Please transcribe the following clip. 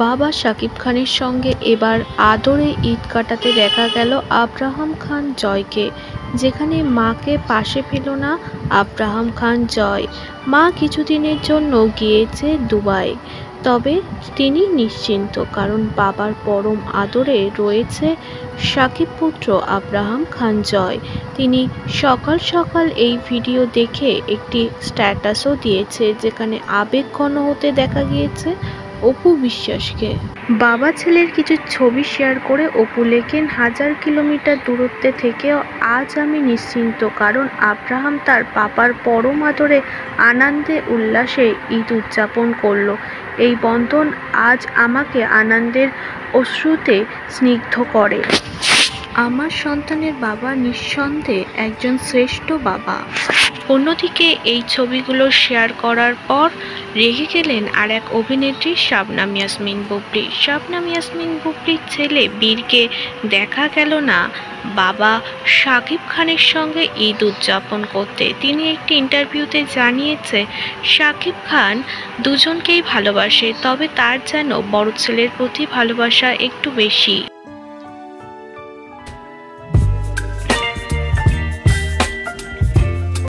বাবা শাকিব খানের সঙ্গে এবার আদরে ঈদ কাটাতে দেখা গেল আব্রাহাম খান জয়কে, যেখানে মাকে পাশে পেল না আব্রাহাম খান জয়। মা কিছুদিনের জন্য গিয়েছে দুবাই, তবে তিনি নিশ্চিন্ত, কারণ বাবার পরম আদরে রয়েছে শাকিব পুত্র আব্রাহাম খান জয়। তিনি সকাল সকাল এই ভিডিও দেখে একটি স্ট্যাটাসও দিয়েছে, যেখানে আবেগঘন হতে দেখা গিয়েছে অপু বিশ্বাসকে। বাবা ছেলের কিছু ছবি শেয়ার করে অপু লেখেন, 1000 কিলোমিটার দূরত্বে থেকেও আজ আমি নিশ্চিন্ত, কারণ আব্রাহাম তার পাপার পরম আদরে আনন্দে উল্লাসে ঈদ উদযাপন করল। এই বন্ধন আজ আমাকে আনন্দের অশ্রুতে স্নিগ্ধ করে। আমার সন্তানের বাবা নিঃসন্দেহে একজন শ্রেষ্ঠ বাবা। অন্যদিকে এই ছবিগুলো শেয়ার করার পর রেগে গেলেন আর এক অভিনেত্রী শাবনাম ইয়াসমিন বুবলি। শাবনাম ইয়াসমিন বুবলির ছেলে বীরকে দেখা গেল না বাবা শাকিব খানের সঙ্গে ঈদ উদযাপন করতে। তিনি একটি ইন্টারভিউতে জানিয়েছে, শাকিব খান দুজনকেই ভালোবাসে, তবে তার যেন বড় ছেলের প্রতি ভালোবাসা একটু বেশি।